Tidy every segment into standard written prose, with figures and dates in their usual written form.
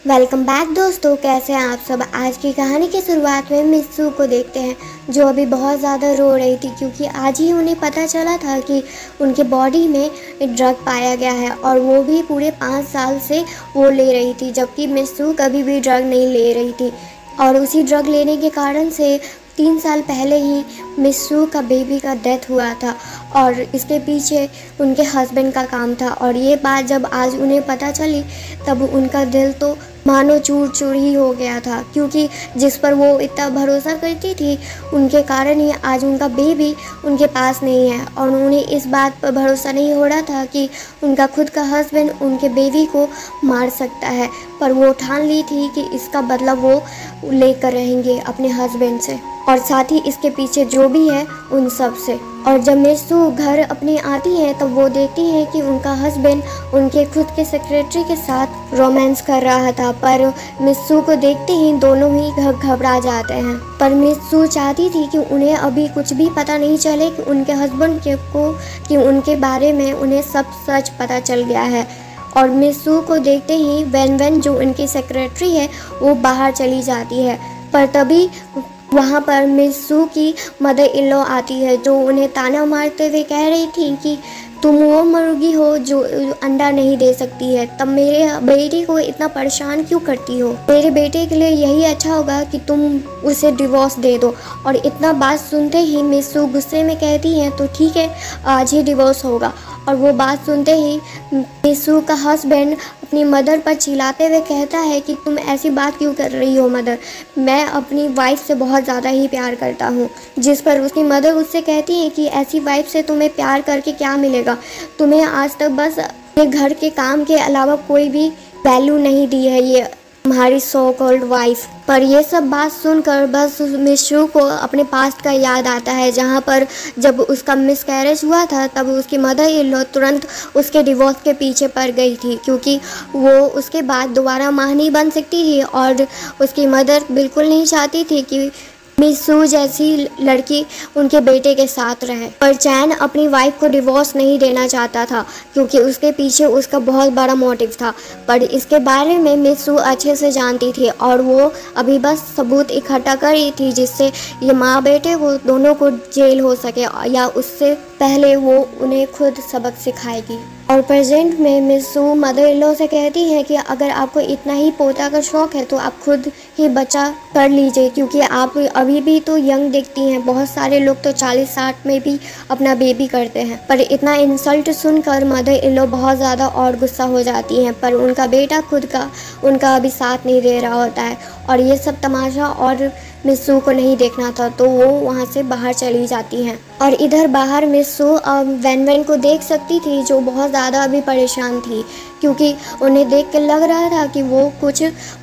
Welcome back दोस्तों, कैसे हैं आप सब। आज की कहानी की शुरुआत में मित्सू को देखते हैं जो अभी बहुत ज़्यादा रो रही थी क्योंकि आज ही उन्हें पता चला था कि उनके बॉडी में ड्रग पाया गया है और वो भी पूरे 5 साल से वो ले रही थी, जबकि मित्सू कभी भी ड्रग नहीं ले रही थी। और उसी ड्रग लेने के कारण से 3 साल पहले ही मित्सू का बेबी का डेथ हुआ था और इसके पीछे उनके हस्बैंड का काम था। और ये बात जब आज उन्हें पता चली तब उनका दिल तो मानो चूर चूर ही हो गया था, क्योंकि जिस पर वो इतना भरोसा करती थी उनके कारण ही आज उनका बेबी उनके पास नहीं है। और उन्हें इस बात पर भरोसा नहीं हो रहा था कि उनका खुद का हस्बैंड उनके बेबी को मार सकता है, पर वो ठान ली थी कि इसका बदला वो लेकर रहेंगे अपने हस्बैंड से और साथ ही इसके पीछे जो भी है उन सब से। और जब मित्सू घर अपने आती है तो वो देखती है कि उनका हस्बैंड उनके खुद के सेक्रेटरी के साथ रोमांस कर रहा था, पर मित्सू को देखते ही दोनों ही घबरा जाते हैं। पर मित्सू चाहती थी कि उन्हें अभी कुछ भी पता नहीं चले कि उनके हस्बैंड कि उनके बारे में उन्हें सब सच पता चल गया है। और मित्सू को देखते ही वेन जो उनकी सेक्रेटरी है वो बाहर चली जाती है, पर तभी वहाँ पर मित्सू की मदर इन लॉ आती है जो उन्हें ताना मारते हुए कह रही थी कि तुम वो मुर्गी हो जो अंडा नहीं दे सकती है, तब मेरे बेटे को इतना परेशान क्यों करती हो। मेरे बेटे के लिए यही अच्छा होगा कि तुम उसे डिवोर्स दे दो। और इतना बात सुनते ही मित्सू गुस्से में कहती हैं तो ठीक है, आज ही डिवोर्स होगा। और वो बात सुनते ही मित्सू का हस्बैंड अपनी मदर पर चिल्लाते हुए कहता है कि तुम ऐसी बात क्यों कर रही हो मदर, मैं अपनी वाइफ से बहुत ज़्यादा ही प्यार करता हूँ। जिस पर उसकी मदर उससे कहती है कि ऐसी वाइफ से तुम्हें प्यार करके क्या मिलेगा, तुम्हें आज तक बस ये घर के काम के अलावा कोई भी वैल्यू नहीं दी है ये तुम्हारी सो कॉल्ड वाइफ। पर ये सब बात सुनकर बस मित्सू को अपने पास्ट का याद आता है, जहाँ पर जब उसका मिसकैरेज हुआ था तब उसकी मदर इन लॉ तुरंत उसके डिवोर्स के पीछे पड़ गई थी, क्योंकि वो उसके बाद दोबारा माँ नहीं बन सकती थी और उसकी मदर बिल्कुल नहीं चाहती थी कि मित्सू जैसी लड़की उनके बेटे के साथ रहे। पर चैन अपनी वाइफ को डिवोर्स नहीं देना चाहता था क्योंकि उसके पीछे उसका बहुत बड़ा मोटिव था, पर इसके बारे में मित्सू अच्छे से जानती थी और वो अभी बस सबूत इकट्ठा कर रही थी जिससे ये माँ बेटे को दोनों को जेल हो सके या उससे पहले वो उन्हें खुद सबक सिखाएगी। और प्रेजेंट में मित्सू मदर इन लॉ से कहती है कि अगर आपको इतना ही पोता का शौक़ है तो आप खुद ही बच्चा कर लीजिए, क्योंकि आप अभी भी तो यंग दिखती हैं। बहुत सारे लोग तो 40-60 में भी अपना बेबी करते हैं। पर इतना इंसल्ट सुनकर मदर इन लॉ बहुत ज़्यादा और गुस्सा हो जाती हैं, पर उनका बेटा खुद का उनका अभी साथ नहीं दे रहा होता है और ये सब तमाशा और मित्सू को नहीं देखना था, तो वो वहाँ से बाहर चली जाती हैं। और इधर बाहर मित्सू वेन को देख सकती थी जो बहुत ज़्यादा अभी परेशान थी, क्योंकि उन्हें देख के लग रहा था कि वो कुछ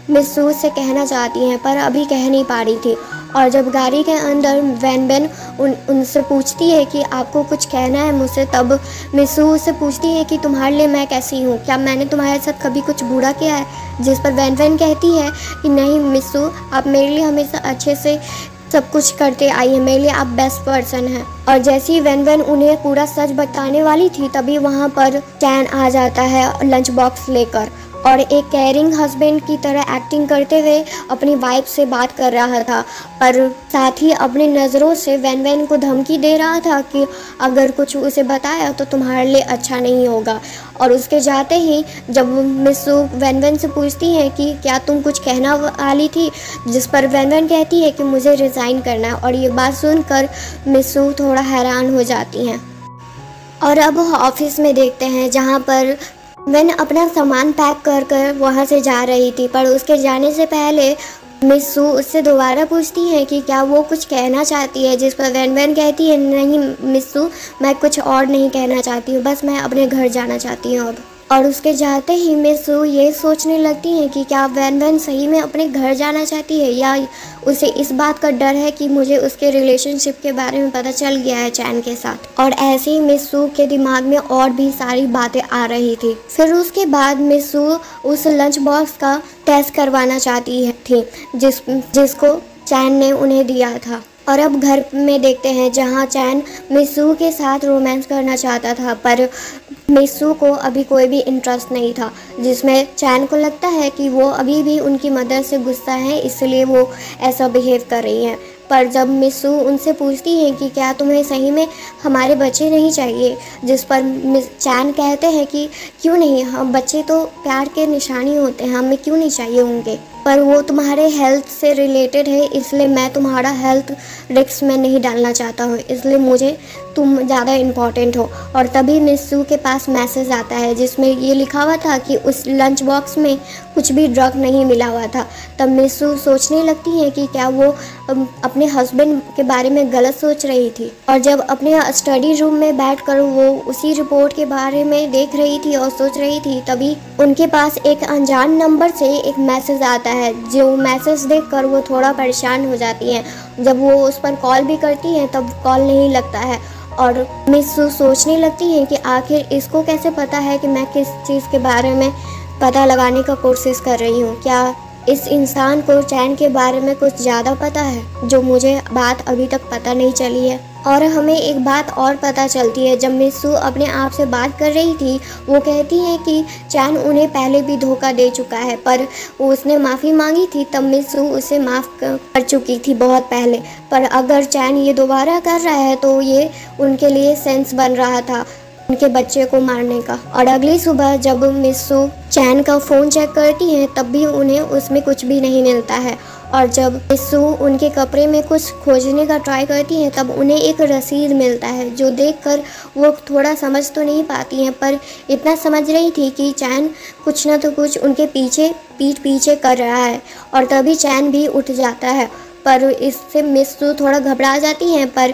मित्सू से कहना चाहती हैं पर अभी कह नहीं पा रही थी। और जब गाड़ी के अंदर वेन उनसे पूछती है कि आपको कुछ कहना है मुझसे, तब मित्सू उससे पूछती है कि तुम्हारे लिए मैं कैसी हूँ, क्या मैंने तुम्हारे साथ कभी कुछ बुरा किया है। जिस पर वेन कहती है कि नहीं मित्सू, आप मेरे लिए हमेशा अच्छे से सब कुछ करते आई है, मेरे लिए आप बेस्ट पर्सन हैं। और जैसे ही वेन उन्हें पूरा सच बताने वाली थी तभी वहाँ पर चैन आ जाता है लंच बॉक्स लेकर और एक केयरिंग हस्बैंड की तरह एक्टिंग करते हुए अपनी वाइफ से बात कर रहा था, पर साथ ही अपनी नज़रों से वेन को धमकी दे रहा था कि अगर कुछ उसे बताया तो तुम्हारे लिए अच्छा नहीं होगा। और उसके जाते ही जब मित्सू वेन से पूछती है कि क्या तुम कुछ कहना वाली थी, जिस पर वेन कहती है कि मुझे रिज़ाइन करना है। और ये बात सुनकर मित्सू थोड़ा हैरान हो जाती हैं। और अब ऑफिस में देखते हैं जहाँ पर वेन अपना सामान पैक कर कर वहाँ से जा रही थी, पर उसके जाने से पहले मित्सू उससे दोबारा पूछती है कि क्या वो कुछ कहना चाहती है, जिस पर वेन कहती है नहीं मित्सू, मैं कुछ और नहीं कहना चाहती हूँ, बस मैं अपने घर जाना चाहती हूँ अब। और उसके जाते ही मित्सू ये सोचने लगती हैं कि क्या वेन सही में अपने घर जाना चाहती है या उसे इस बात का डर है कि मुझे उसके रिलेशनशिप के बारे में पता चल गया है चैन के साथ। और ऐसे ही मित्सू के दिमाग में और भी सारी बातें आ रही थी। फिर उसके बाद मित्सू उस लंच बॉक्स का टेस्ट करवाना चाहती थी जिसको चैन ने उन्हें दिया था। और अब घर में देखते हैं जहाँ चैन मित्सू के साथ रोमांस करना चाहता था, पर मिसू को अभी कोई भी इंटरेस्ट नहीं था, जिसमें चैन को लगता है कि वो अभी भी उनकी मदर से गुस्सा है, इसलिए वो ऐसा बिहेव कर रही हैं। पर जब मिसू उनसे पूछती हैं कि क्या तुम्हें सही में हमारे बच्चे नहीं चाहिए, जिस पर चैन कहते हैं कि क्यों नहीं, हम बच्चे तो प्यार के निशानी होते हैं, हमें क्यों नहीं चाहिए होंगे, पर वो तुम्हारे हेल्थ से रिलेटेड है, इसलिए मैं तुम्हारा हेल्थ रिस्क में नहीं डालना चाहता हूँ, इसलिए मुझे तुम ज़्यादा इम्पॉर्टेंट हो। और तभी मिसू के पास मैसेज आता है जिसमें ये लिखा हुआ था कि उस लंच बॉक्स में कुछ भी ड्रग नहीं मिला हुआ था। तब मिसू सोचने लगती है कि क्या वो अपने हस्बैंड के बारे में गलत सोच रही थी। और जब अपने स्टडी रूम में बैठकर वो उसी रिपोर्ट के बारे में देख रही थी और सोच रही थी, तभी उनके पास एक अनजान नंबर से एक मैसेज आता है। जो मैसेज देखकर वो थोड़ा परेशान हो जाती हैं। जब वो उस पर कॉल भी करती हैं तब कॉल नहीं लगता है और मिसू सोचने लगती हैं कि आखिर इसको कैसे पता है कि मैं किस चीज़ के बारे में पता लगाने का कोशिश कर रही हूँ। क्या इस इंसान को चैन के बारे में कुछ ज़्यादा पता है जो मुझे बात अभी तक पता नहीं चली है। और हमें एक बात और पता चलती है, जब मिसू अपने आप से बात कर रही थी वो कहती है कि चैन उन्हें पहले भी धोखा दे चुका है, पर उसने माफ़ी मांगी थी तब मिसू उसे माफ़ कर चुकी थी बहुत पहले। पर अगर चैन ये दोबारा कर रहा है तो ये उनके लिए सेंस बन रहा था उनके बच्चे को मारने का। और अगली सुबह जब मिसू चैन का फ़ोन चेक करती हैं तब भी उन्हें उसमें कुछ भी नहीं मिलता है। और जब मिसू उनके कपड़े में कुछ खोजने का ट्राई करती हैं तब उन्हें एक रसीद मिलता है, जो देखकर वो थोड़ा समझ तो नहीं पाती हैं, पर इतना समझ रही थी कि चैन कुछ ना तो कुछ उनके पीठ पीछे कर रहा है। और तभी चैन भी उठ जाता है, पर इससे मिसू थोड़ा घबरा जाती हैं, पर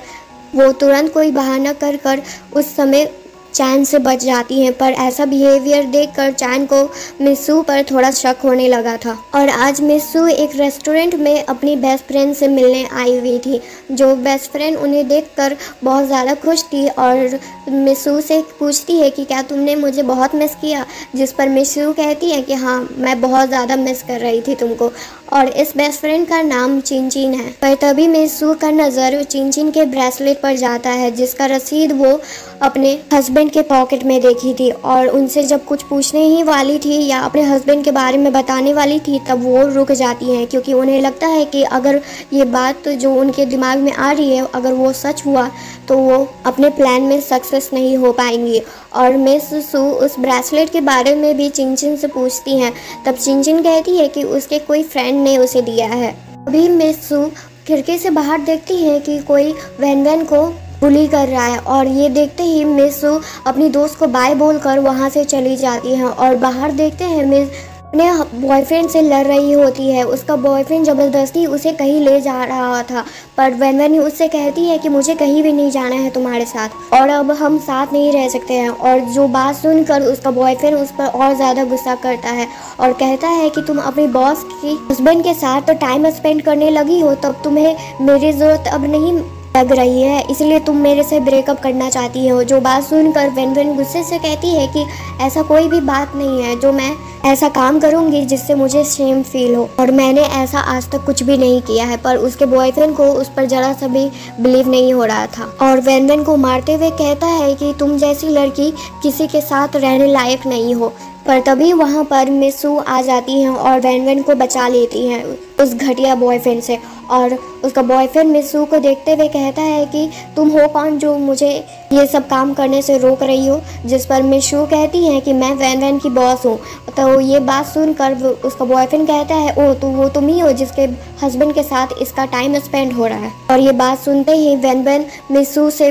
वो तुरंत कोई बहाना कर उस समय चैन से बच जाती हैं। पर ऐसा बिहेवियर देखकर चैन को मिसू पर थोड़ा शक होने लगा था। और आज मिसू एक रेस्टोरेंट में अपनी बेस्ट फ्रेंड से मिलने आई हुई थी, जो बेस्ट फ्रेंड उन्हें देखकर बहुत ज़्यादा खुश थी और मिसू से पूछती है कि क्या तुमने मुझे बहुत मिस किया, जिस पर मिसू कहती है कि हाँ, मैं बहुत ज़्यादा मिस कर रही थी तुमको। और इस बेस्ट फ्रेंड का नाम चिनचिन है। पर तभी मिसू का नज़र चिनचिन के ब्रेसलेट पर जाता है, जिसका रसीद वो अपने हस्बैंड के पॉकेट में देखी थी। और उनसे जब कुछ पूछने ही वाली थी या अपने हस्बैंड के बारे में बताने वाली थी तब वो रुक जाती हैं, क्योंकि उन्हें लगता है कि अगर ये बात जो उनके दिमाग में आ रही है अगर वो सच हुआ तो वो अपने प्लान में सक्सेस नहीं हो पाएंगी। और मिसू उस ब्रेसलेट के बारे में भी चिनचिन से पूछती हैं, तब चिनचिन कहती है कि उसके कोई फ्रेंड ने उसे दिया है। अभी मिसू खिड़की से बाहर देखती है कि कोई वैन को बुली कर रहा है और ये देखते ही मिसू अपनी दोस्त को बाय बोलकर वहाँ से चली जाती हैं। और बाहर देखते हैं मिस अपने बॉयफ्रेंड से लड़ रही होती है। उसका बॉयफ्रेंड ज़बरदस्ती उसे कहीं ले जा रहा था, पर वैन उससे कहती है कि मुझे कहीं भी नहीं जाना है तुम्हारे साथ और अब हम साथ नहीं रह सकते हैं। और जो बात सुनकर उसका बॉयफ्रेंड उस पर और ज़्यादा गुस्सा करता है और कहता है कि तुम अपनी बॉस की हस्बैंड के साथ तो टाइम स्पेंड करने लगी हो, तब तुम्हें मेरी ज़रूरत अब नहीं लग रही है, इसलिए तुम मेरे से ब्रेकअप करना चाहती हो। जो बात सुनकर वैन गुस्से से कहती है कि ऐसा कोई भी बात नहीं है जो मैं ऐसा काम करूंगी जिससे मुझे शेम फील हो, और मैंने ऐसा आज तक कुछ भी नहीं किया है। पर उसके बॉयफ्रेंड को उस पर जरा सा भी बिलीव नहीं हो रहा था और वैन को मारते हुए कहता है कि तुम जैसी लड़की किसी के साथ रहने लायक नहीं हो। पर तभी वहाँ पर मिसू आ जाती हैं और वैन को बचा लेती हैं उस घटिया बॉयफ्रेंड से। और उसका बॉयफ्रेंड मिसू को देखते हुए कहता है कि तुम हो कौन जो मुझे ये सब काम करने से रोक रही हो, जिस पर मिसू कहती है कि मैं वैन की बॉस हूँ। तो ये बात सुनकर उसका बॉयफ्रेंड कहता है ओ तो वो तुम ही हो जिसके हस्बैंड के साथ इसका टाइम स्पेंड हो रहा है। और ये बात सुनते ही वैन मिसू से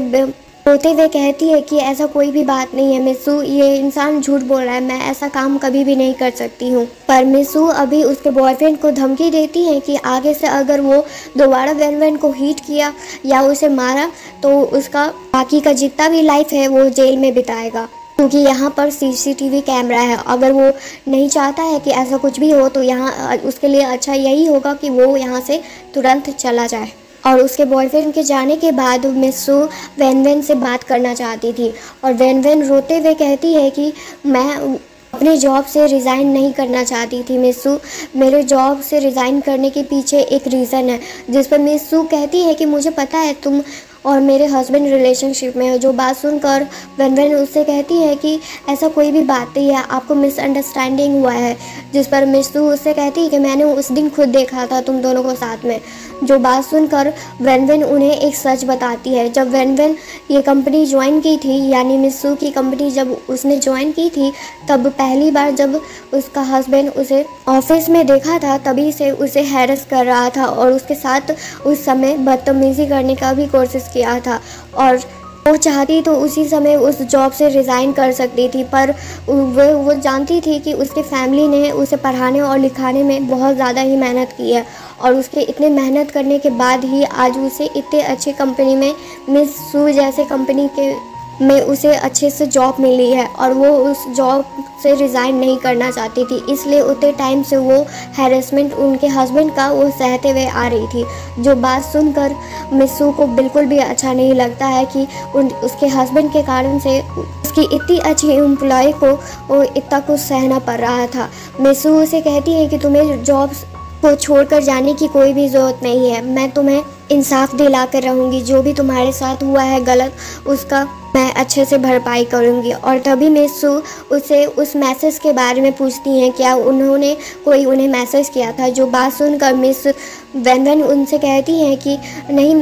रोते हुए कहती है कि ऐसा कोई भी बात नहीं है मिसू, ये इंसान झूठ बोल रहा है, मैं ऐसा काम कभी भी नहीं कर सकती हूँ। पर मिसू अभी उसके बॉयफ्रेंड को धमकी देती है कि आगे से अगर वो दोबारा वैन को हिट किया या उसे मारा तो उसका बाकी का जितना भी लाइफ है वो जेल में बिताएगा, क्योंकि यहाँ पर CCTV कैमरा है। अगर वो नहीं चाहता है कि ऐसा कुछ भी हो तो यहाँ उसके लिए अच्छा यही होगा कि वो यहाँ से तुरंत चला जाए। और उसके बॉयफ्रेंड के जाने के बाद मिसू वैन से बात करना चाहती थी और वैन रोते हुए कहती है कि मैं अपने जॉब से रिज़ाइन नहीं करना चाहती थी मिसू, मेरे जॉब से रिज़ाइन करने के पीछे एक रीज़न है। जिस पर मिसू कहती है कि मुझे पता है तुम और मेरे हस्बैंड रिलेशनशिप में है। जो बात सुनकर वेन उससे कहती है कि ऐसा कोई भी बात नहीं है, आपको मिसअंडरस्टैंडिंग हुआ है। जिस पर मिसू उससे कहती है कि मैंने उस दिन खुद देखा था तुम दोनों को साथ में। जो बात सुनकर वेन उन्हें एक सच बताती है। जब वेन ये कंपनी ज्वाइन की थी, यानी मिसू की कंपनी जब उसने ज्वाइन की थी, तब पहली बार जब उसका हस्बैंड उसे ऑफिस में देखा था तभी से उसे हैरेस कर रहा था और उसके साथ उस समय बदतमीज़ी करने का भी कोशिश किया था। और वो चाहती तो उसी समय उस जॉब से रिज़ाइन कर सकती थी, पर वो जानती थी कि उसके फैमिली ने उसे पढ़ाने और लिखाने में बहुत ज़्यादा ही मेहनत की है और उसके इतने मेहनत करने के बाद ही आज उसे इतने अच्छे कंपनी में, मिसू जैसे कंपनी में उसे अच्छे से जॉब मिली है और वो उस जॉब से रिज़ाइन नहीं करना चाहती थी। इसलिए उतने टाइम से वो हैरेसमेंट उनके हस्बैंड का वो सहते हुए आ रही थी। जो बात सुनकर मिसू को बिल्कुल भी अच्छा नहीं लगता है कि उसके हस्बैंड के कारण से उसकी इतनी अच्छी एम्प्लॉय को वो इतना कुछ सहना पड़ रहा था। मिसू उसे कहती है कि तुम्हें जॉब को छोड़कर जाने की कोई भी ज़रूरत नहीं है, मैं तुम्हें इंसाफ दिला कर रहूँगी, जो भी तुम्हारे साथ हुआ है गलत उसका मैं अच्छे से भरपाई करूँगी। और तभी मिसू उसे उस मैसेज के बारे में पूछती हैं, क्या उन्होंने कोई उन्हें मैसेज किया था। जो बात सुनकर मिस वेन उनसे कहती हैं कि नहीं,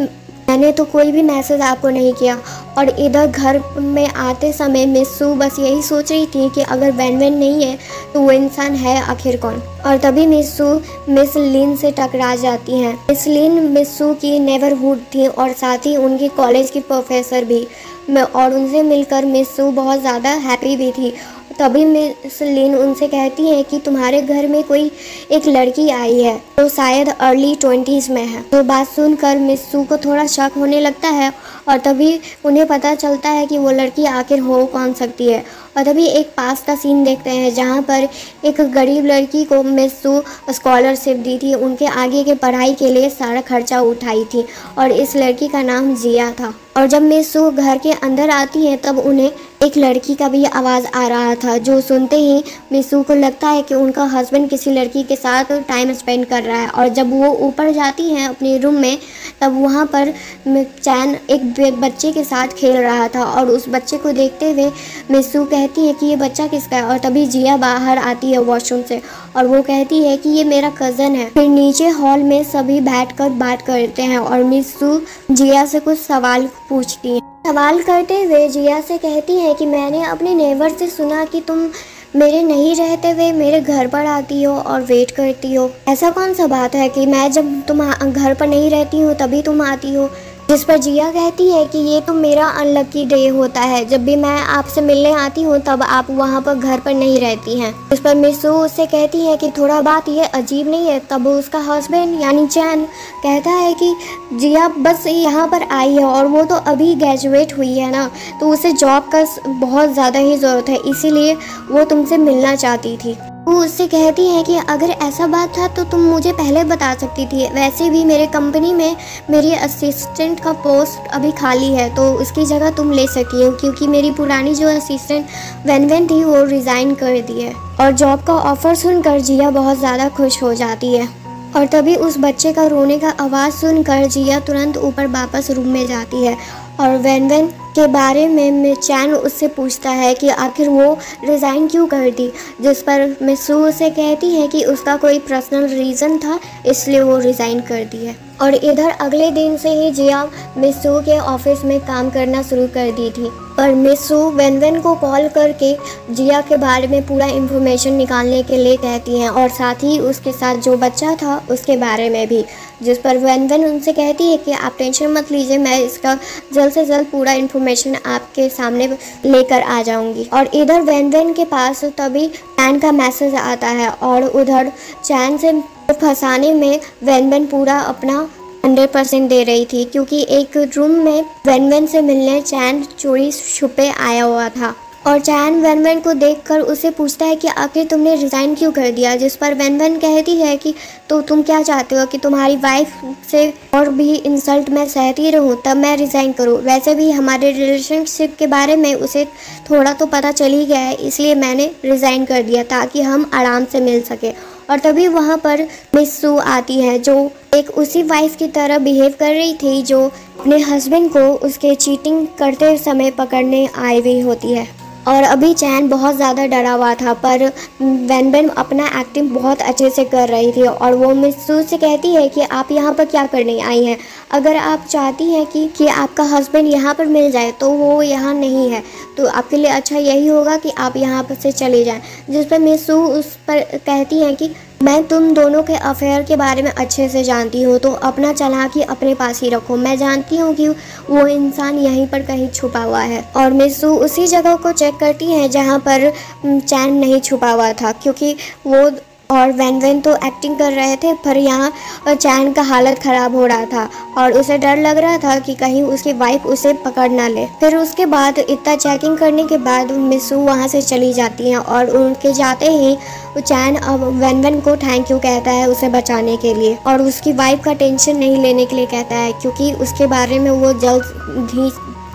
मैंने तो कोई भी मैसेज आपको नहीं किया। और इधर घर में आते समय मिसू बस यही सोच रही थी कि अगर वेन नहीं है तो वो इंसान है आखिर कौन। और तभी मिसू मिस लिन से टकरा जाती हैं। मिस लिन मिसू की नेबरहुड थी और साथ ही उनकी कॉलेज की प्रोफेसर भी, और उनसे मिलकर मिसू बहुत ज़्यादा हैप्पी भी थी। तभी मिस लिन उनसे कहती हैं कि तुम्हारे घर में कोई एक लड़की आई है तो शायद अर्ली 20s में है। तो बात सुनकर मिसू को थोड़ा शक होने लगता है और तभी उन्हें पता चलता है कि वो लड़की आखिर हो कौन सकती है। और तभी एक पास का सीन देखते हैं जहाँ पर एक गरीब लड़की को मिसू स्कॉलरशिप दी थी, उनके आगे के पढ़ाई के लिए सारा खर्चा उठाई थी और इस लड़की का नाम जिया था। और जब मिसू घर के अंदर आती है तब उन्हें एक लड़की का भी आवाज़ आ रहा था। जो सुनते ही मिसू को लगता है कि उनका हस्बैंड किसी लड़की के साथ टाइम स्पेंड कर रहा है। और जब वो ऊपर जाती हैं अपने रूम में तब वहाँ पर चैन एक बच्चे के साथ खेल रहा था और उस बच्चे को देखते हुए मिसू कहती है कि ये बच्चा किसका है। और तभी जिया बाहर आती है वॉशरूम से और वो कहती है कि ये मेरा कज़न है। फिर नीचे हॉल में सभी बैठकर बात करते हैं और मिसू जिया से कुछ सवाल पूछती है। सवाल करते हुए जिया से कहती है कि मैंने अपने नेबर से सुना कि तुम मेरे नहीं रहते हुए मेरे घर पर आती हो और वेट करती हो। ऐसा कौन सा बात है कि मैं जब तुम घर पर नहीं रहती हूँ तभी तुम आती हो। जिस पर जिया कहती है कि ये तो मेरा अनलकी डे होता है, जब भी मैं आपसे मिलने आती हूँ तब आप वहाँ पर घर पर नहीं रहती हैं। उस पर मिसू उससे कहती है कि थोड़ा बात ये अजीब नहीं है। तब उसका हस्बैंड यानी चैन कहता है कि जिया बस यहाँ पर आई है और वो तो अभी ग्रेजुएट हुई है ना, तो उसे जॉब का बहुत ज़्यादा ही ज़रूरत है, इसीलिए वो तुमसे मिलना चाहती थी। वो उससे कहती है कि अगर ऐसा बात था तो तुम मुझे पहले बता सकती थी। वैसे भी मेरे कंपनी में मेरी असिस्टेंट का पोस्ट अभी खाली है तो उसकी जगह तुम ले सकती हो, क्योंकि मेरी पुरानी जो असिस्टेंट वेन थी वो रिज़ाइन कर दी है। और जॉब का ऑफ़र सुनकर जिया बहुत ज़्यादा खुश हो जाती है। और तभी उस बच्चे का रोने का आवाज़ सुनकर जिया तुरंत ऊपर वापस रूम में जाती है और वेन के बारे में चैन उससे पूछता है कि आखिर वो रिज़ाइन क्यों कर दी। जिस पर मिसू उसे कहती है कि उसका कोई पर्सनल रीज़न था इसलिए वो रिज़ाइन कर दी है। और इधर अगले दिन से ही जिया मिसू के ऑफिस में काम करना शुरू कर दी थी। पर मिसू वेन को कॉल करके जिया के बारे में पूरा इन्फॉर्मेशन निकालने के लिए कहती हैं और साथ ही उसके साथ जो बच्चा था उसके बारे में भी। जिस पर वेन उनसे कहती है कि आप टेंशन मत लीजिए, मैं इसका जल्द से जल्द पूरा इन्फॉर्मेशन आपके सामने लेकर आ जाऊंगी। और इधर वेन के पास तभी चैन का मैसेज आता है और उधर चैन से फंसाने में वेन पूरा अपना 100% दे रही थी, क्योंकि एक रूम में वेन से मिलने चैन चोरी छुपे आया हुआ था। और चैन वेन को देखकर उसे पूछता है कि आखिर तुमने रिज़ाइन क्यों कर दिया। जिस पर वेन कहती है कि तो तुम क्या चाहते हो कि तुम्हारी वाइफ से और भी इंसल्ट मैं सहती रहूं तब मैं रिज़ाइन करूं। वैसे भी हमारे रिलेशनशिप के बारे में उसे थोड़ा तो पता चल ही गया है, इसलिए मैंने रिज़ाइन कर दिया ताकि हम आराम से मिल सके। और तभी वहाँ पर मिस सू आती है, जो एक उसी वाइफ की तरह बिहेव कर रही थी जो अपने हस्बैंड को उसके चीटिंग करते समय पकड़ने आई हुई होती है। और अभी चैन बहुत ज़्यादा डरा हुआ था, पर वैन अपना एक्टिंग बहुत अच्छे से कर रही थी और वो मिस सू से कहती है कि आप यहाँ पर क्या करने आई हैं। अगर आप चाहती हैं कि आपका हस्बैंड यहाँ पर मिल जाए तो वो यहाँ नहीं है, तो आपके लिए अच्छा यही होगा कि आप यहाँ पर से चले जाएं। जिस पर मिस सू उस पर कहती हैं कि मैं तुम दोनों के अफेयर के बारे में अच्छे से जानती हूँ, तो अपना चालाकी अपने पास ही रखो। मैं जानती हूँ कि वो इंसान यहीं पर कहीं छुपा हुआ है। और मिस सू उसी जगह को चेक करती है जहाँ पर चैन नहीं छुपा हुआ था, क्योंकि वो और वैन तो एक्टिंग कर रहे थे, पर यहाँ चैन का हालत ख़राब हो रहा था और उसे डर लग रहा था कि कहीं उसकी वाइफ उसे पकड़ ना ले। फिर उसके बाद इतना चेकिंग करने के बाद मिस सू वहाँ से चली जाती हैं और उनके जाते ही चैन अब वैन को थैंक यू कहता है उसे बचाने के लिए, और उसकी वाइफ का टेंशन नहीं लेने के लिए कहता है, क्योंकि उसके बारे में वो जल्द ही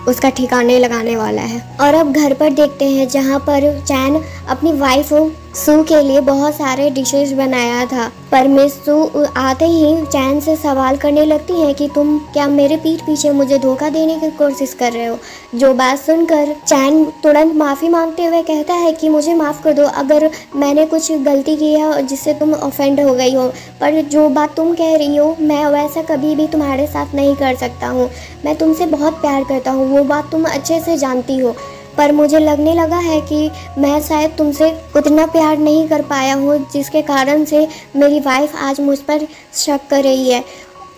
उसका ठिकाने लगाने वाला है। और अब घर पर देखते हैं जहाँ पर चैन अपनी वाइफ सू के लिए बहुत सारे डिशेस बनाया था, पर मिस सू आते ही चैन से सवाल करने लगती है कि तुम क्या मेरे पीठ पीछे मुझे धोखा देने की कोशिश कर रहे हो। जो बात सुनकर चैन तुरंत माफ़ी मांगते हुए कहता है कि मुझे माफ़ कर दो अगर मैंने कुछ गलती की है जिससे तुम ऑफेंड हो गई हो, पर जो बात तुम कह रही हो मैं वैसा कभी भी तुम्हारे साथ नहीं कर सकता हूँ। मैं तुमसे बहुत प्यार करता हूँ, वो बात तुम अच्छे से जानती हो, पर मुझे लगने लगा है कि मैं शायद तुमसे उतना प्यार नहीं कर पाया हूँ जिसके कारण से मेरी वाइफ आज मुझ पर शक कर रही है।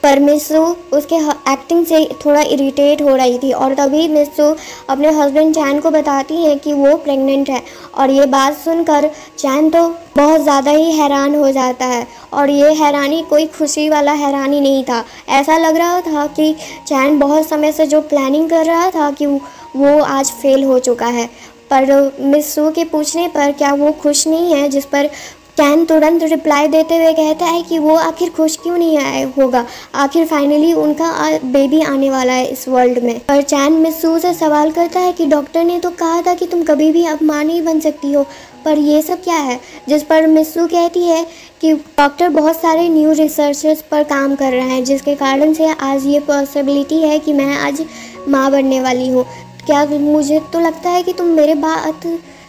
पर मिस सू उसके एक्टिंग से थोड़ा इरिटेट हो रही थी और तभी मिस सू अपने हस्बैंड चैन को बताती है कि वो प्रेग्नेंट है। और ये बात सुनकर चैन तो बहुत ज़्यादा ही हैरान हो जाता है, और ये हैरानी कोई खुशी वाला हैरानी नहीं था। ऐसा लग रहा था कि चैन बहुत समय से जो प्लानिंग कर रहा था कि वो आज फेल हो चुका है। पर मिस सू के पूछने पर क्या वो खुश नहीं है, जिस पर चैन तुरंत रिप्लाई देते हुए कहता है कि वो आखिर खुश क्यों नहीं आया होगा, आखिर फाइनली उनका बेबी आने वाला है इस वर्ल्ड में। पर चैन मिस सू से सवाल करता है कि डॉक्टर ने तो कहा था कि तुम कभी भी अब माँ नहीं बन सकती हो, पर ये सब क्या है। जिस पर मिस सू कहती है कि डॉक्टर बहुत सारे न्यू रिसर्चेस पर काम कर रहे हैं जिसके कारण से आज ये पॉसिबिलिटी है कि मैं आज माँ बनने वाली हूँ। क्या मुझे तो लगता है कि तुम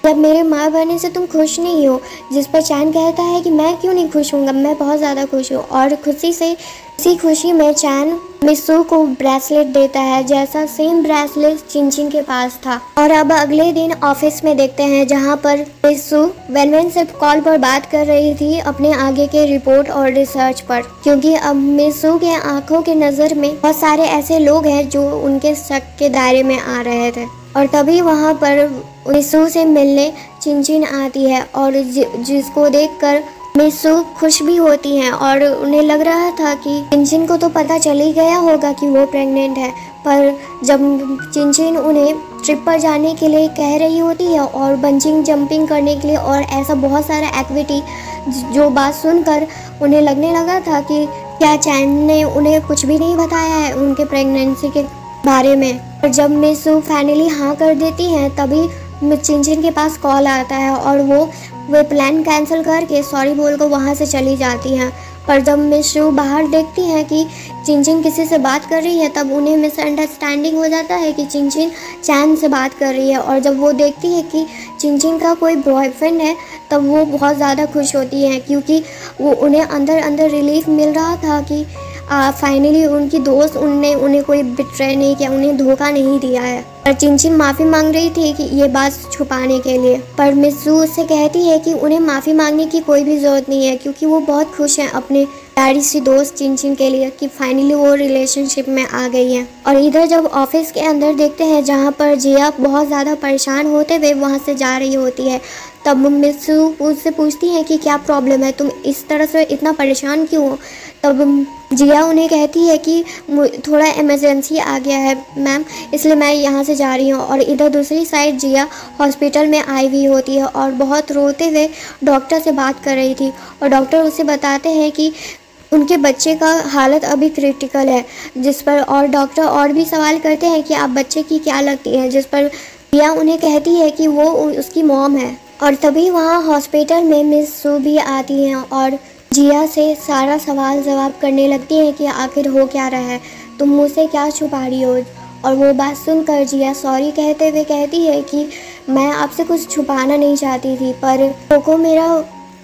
जब मेरे माँ बनने से तुम खुश नहीं हो। जिस पर चैन कहता है कि मैं क्यों नहीं खुश हूँगा, मैं बहुत ज़्यादा खुश हूँ। और इसी खुशी में चैन मिस सू को ब्रेसलेट देता है, जैसा सेम ब्रेसलेट चिंचिन के पास था। और अब अगले दिन ऑफिस में देखते हैं जहाँ पर मिस सू वैन से कॉल पर बात कर रही थी अपने आगे के रिपोर्ट और रिसर्च पर, क्योंकि अब मिस सू के आंखों के नज़र में बहुत सारे ऐसे लोग हैं जो उनके शक के दायरे में आ रहे थे। और तभी वहाँ पर मिस सू से मिलने चिंचिन आती है और जिसको देखकर मिस सू खुश भी होती हैं और उन्हें लग रहा था कि चिंचिन को तो पता चल ही गया होगा कि वो प्रेग्नेंट है। पर जब चिंचिन उन्हें ट्रिप पर जाने के लिए कह रही होती है और बंजिंग जंपिंग करने के लिए और ऐसा बहुत सारा एक्टिविटी, जो बात सुनकर उन्हें लगने लगा था कि क्या चैन ने उन्हें कुछ भी नहीं बताया है उनके प्रेगनेंसी के बारे में। और जब मिस सू फाइनली हाँ कर देती हैं तभी चिंचिन के पास कॉल आता है और वो प्लान कैंसिल करके सॉरी बोल कर वहाँ से चली जाती हैं। पर जब मिस सू बाहर देखती हैं कि चिंचिन किसी से बात कर रही है तब उन्हें मिसअंडरस्टैंडिंग हो जाता है कि चिंचिन चैन से बात कर रही है। और जब वो देखती है कि चिंचिन का कोई बॉयफ्रेंड है तब वो बहुत ज़्यादा खुश होती है, क्योंकि वो उन्हें अंदर अंदर रिलीफ मिल रहा था कि फाइनली उनकी दोस्त उन्हें कोई बिट्रे नहीं किया, उन्हें धोखा नहीं दिया है। पर चिंचिन माफ़ी मांग रही थी कि ये बात छुपाने के लिए, पर मिस सू उससे कहती है कि उन्हें माफ़ी मांगने की कोई भी ज़रूरत नहीं है, क्योंकि वो बहुत खुश हैं अपने प्यारी सी दोस्त चिंचिन के लिए कि फाइनली वो रिलेशनशिप में आ गई है। और इधर जब ऑफिस के अंदर देखते हैं जहाँ पर जिया बहुत ज़्यादा परेशान होते हुए वहाँ से जा रही होती है, तब मिस सू उससे पूछती है कि क्या प्रॉब्लम है, तुम इस तरह से इतना परेशान क्यों हो। तब जिया उन्हें कहती है कि थोड़ा इमरजेंसी आ गया है मैम, इसलिए मैं यहाँ से जा रही हूँ। और इधर दूसरी साइड जिया हॉस्पिटल में आई हुई होती है और बहुत रोते हुए डॉक्टर से बात कर रही थी, और डॉक्टर उसे बताते हैं कि उनके बच्चे का हालत अभी क्रिटिकल है। जिस पर और डॉक्टर और भी सवाल करते हैं कि आप बच्चे की क्या लगती हैं, जिस पर जिया उन्हें कहती है कि वो उसकी मॉम है। और तभी वहाँ हॉस्पिटल में मिस सू भी आती हैं और जिया से सारा सवाल जवाब करने लगती हैं कि आखिर हो क्या रहा है, तुम मुझसे क्या छुपा रही हो। और वो बात सुनकर जिया सॉरी कहते हुए कहती है कि मैं आपसे कुछ छुपाना नहीं चाहती थी, पर कोको मेरा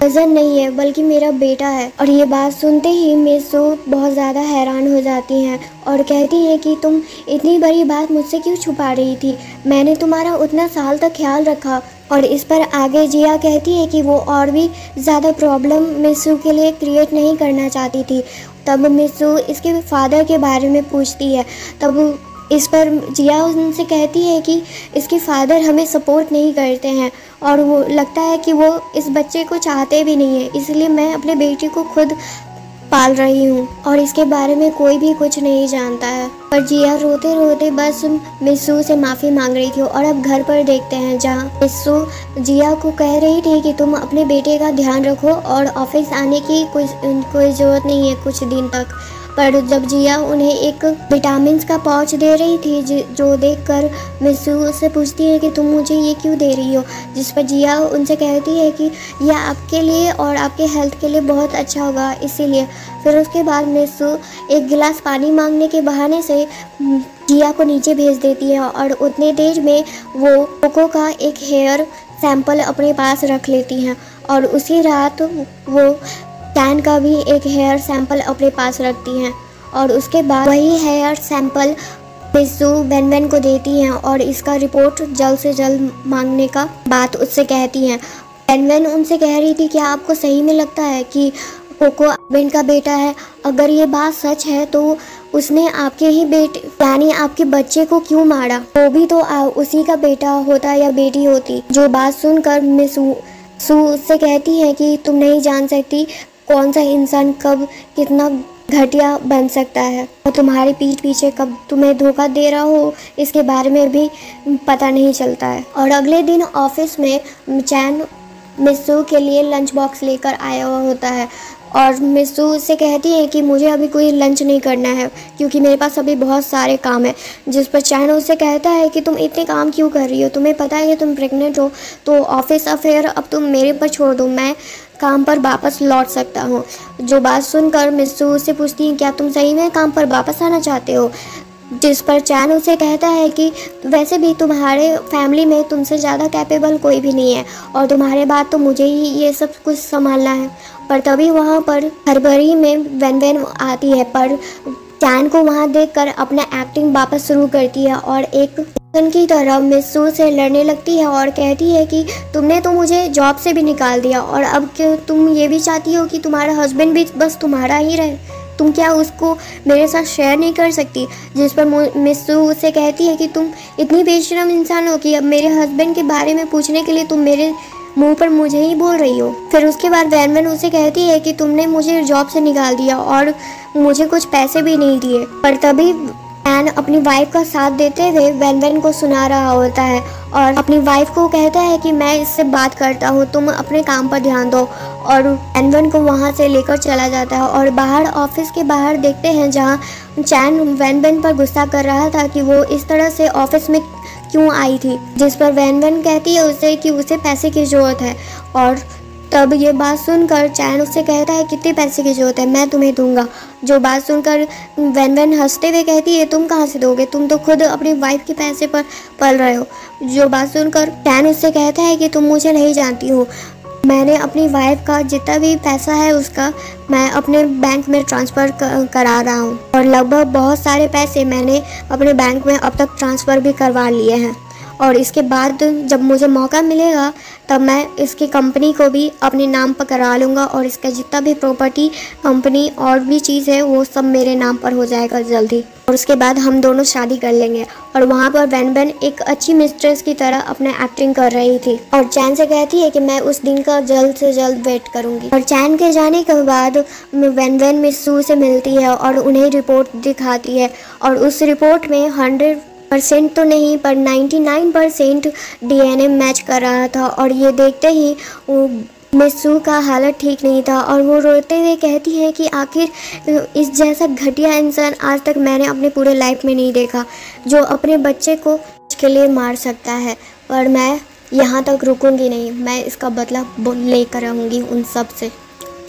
कज़न नहीं है बल्कि मेरा बेटा है। और ये बात सुनते ही मिस सू बहुत ज़्यादा हैरान हो जाती हैं और कहती हैं कि तुम इतनी बड़ी बात मुझसे क्यों छुपा रही थी, मैंने तुम्हारा उतना साल तक ख्याल रखा। और इस पर आगे जिया कहती है कि वो और भी ज़्यादा प्रॉब्लम मिस सू के लिए क्रिएट नहीं करना चाहती थी। तब मिस सू इसके फादर के बारे में पूछती है। तब इस पर जिया उनसे कहती है कि इसके फादर हमें सपोर्ट नहीं करते हैं और वो लगता है कि वो इस बच्चे को चाहते भी नहीं है, इसलिए मैं अपने बेटे को खुद पाल रही हूँ और इसके बारे में कोई भी कुछ नहीं जानता है। पर जिया रोते रोते बस मिस सू से माफ़ी मांग रही थी। और अब घर पर देखते हैं जहाँ मिस सू जिया को कह रही थी कि तुम अपने बेटे का ध्यान रखो और ऑफिस आने की कोई ज़रूरत नहीं है कुछ दिन तक। पर जब जिया उन्हें एक विटामिन का पाउच दे रही थी जो देखकर मिस सू उससे पूछती है कि तुम मुझे ये क्यों दे रही हो, जिस पर जिया उनसे कहती है कि यह आपके लिए और आपके हेल्थ के लिए बहुत अच्छा होगा इसीलिए। फिर उसके बाद मिस सू एक गिलास पानी मांगने के बहाने से जिया को नीचे भेज देती है और उतने देर में वो कोको का एक हेयर सैंपल अपने पास रख लेती हैं और उसी रात वो चैन का भी एक हेयर सैंपल अपने पास रखती हैं। और उसके बाद वही hair sample Miss Su Wen Wen को देती हैं और इसका रिपोर्ट जल्द से जल्द मांगने का बात उससे कहती हैं। वेन वेन उनसे कह रही थी क्या आपको सही में लगता है कि कोको बेन का बेटा है? अगर ये बात सच है तो उसने आपके ही बेटे यानी आपके बच्चे को क्यों मारा? वो भी तो उसी का बेटा होता या बेटी होती। जो बात सुनकर मिस सू उससे कहती है कि तुम नहीं जान सकती कौन सा इंसान कब कितना घटिया बन सकता है और तुम्हारे पीठ पीछे कब तुम्हें धोखा दे रहा हो इसके बारे में भी पता नहीं चलता है। और अगले दिन ऑफिस में चैन मिस सू के लिए लंच बॉक्स लेकर आया हुआ होता है और मिस सू उससे कहती है कि मुझे अभी कोई लंच नहीं करना है क्योंकि मेरे पास अभी बहुत सारे काम है। जिस पर चैन उससे कहता है कि तुम इतने काम क्यों कर रही हो, तुम्हें पता है कि तुम प्रेग्नेंट हो तो ऑफिस अफेयर अब तुम मेरे पर छोड़ दो, मैं काम पर वापस लौट सकता हूँ। जो बात सुनकर मिस सू उससे पूछती है क्या तुम सही में काम पर वापस आना चाहते हो? जिस पर चैन उसे कहता है कि वैसे भी तुम्हारे फैमिली में तुमसे ज़्यादा कैपेबल कोई भी नहीं है और तुम्हारे बाद तो मुझे ही ये सब कुछ संभालना है। पर तभी वहाँ पर हड़बड़ी में वेन वेन आती है पर चैन को वहाँ देखकर अपना एक्टिंग वापस शुरू करती है और एक की तरह मिस सू से लड़ने लगती है और कहती है कि तुमने तो मुझे जॉब से भी निकाल दिया और अब क्यों तुम ये भी चाहती हो कि तुम्हारा हस्बैंड भी बस तुम्हारा ही रहे, तुम क्या उसको मेरे साथ शेयर नहीं कर सकती? जिस पर मिस सू उससे कहती है कि तुम इतनी बेशरम इंसान हो कि अब मेरे हस्बैंड के बारे में पूछने के लिए तुम मेरे मुंह पर मुझे ही बोल रही हो। फिर उसके बाद वेन वेन उसे कहती है कि तुमने मुझे जॉब से निकाल दिया और मुझे कुछ पैसे भी नहीं दिए। पर तभी चैन अपनी वाइफ का साथ देते हुए वेन वेन को सुना रहा होता है और अपनी वाइफ को कहता है कि मैं इससे बात करता हूँ, तुम अपने काम पर ध्यान दो। और वेन वेन को वहाँ से लेकर चला जाता है और बाहर ऑफिस के बाहर देखते हैं जहाँ चैन वेन वेन पर गुस्सा कर रहा था कि वो इस तरह से ऑफिस में क्यों आई थी। जिस पर वेन वेन कहती है उसे कि उसे पैसे की ज़रूरत है और तब ये बात सुनकर चैन उससे कहता है कितने पैसे की ज़रूरत है, मैं तुम्हें दूंगा। जो बात सुनकर वेन वेन हंसते हुए कहती है तुम कहाँ से दोगे, तुम तो खुद अपनी वाइफ के पैसे पर पल रहे हो। जो बात सुनकर चैन उससे कहता है कि तुम मुझे नहीं जानती हो, मैंने अपनी वाइफ का जितना भी पैसा है उसका मैं अपने बैंक में ट्रांसफ़र करा रहा हूँ और लगभग बहुत सारे पैसे मैंने अपने बैंक में अब तक ट्रांसफ़र भी करवा लिए हैं और इसके बाद जब मुझे मौका मिलेगा तब मैं इसकी कंपनी को भी अपने नाम पर करा लूँगा और इसका जितना भी प्रॉपर्टी कंपनी और भी चीज़ है वो सब मेरे नाम पर हो जाएगा जल्दी और उसके बाद हम दोनों शादी कर लेंगे। और वहाँ पर वेन वेन एक अच्छी मिस्ट्रेस की तरह अपने एक्टिंग कर रही थी और चैन से कहती है कि मैं उस दिन का जल्द से जल्द वेट करूँगी। और चैन के जाने के बाद वेन वेन मिस सू से मिलती है और उन्हें रिपोर्ट दिखाती है और उस रिपोर्ट में 100% तो नहीं पर 99% DNA मैच कर रहा था और ये देखते ही मिस सू का हालत ठीक नहीं था और वो रोते हुए कहती है कि आखिर इस जैसा घटिया इंसान आज तक मैंने अपने पूरे लाइफ में नहीं देखा जो अपने बच्चे को के लिए मार सकता है। और मैं यहाँ तक रुकूंगी नहीं, मैं इसका बदला लेकर रहूँगी उन सब से।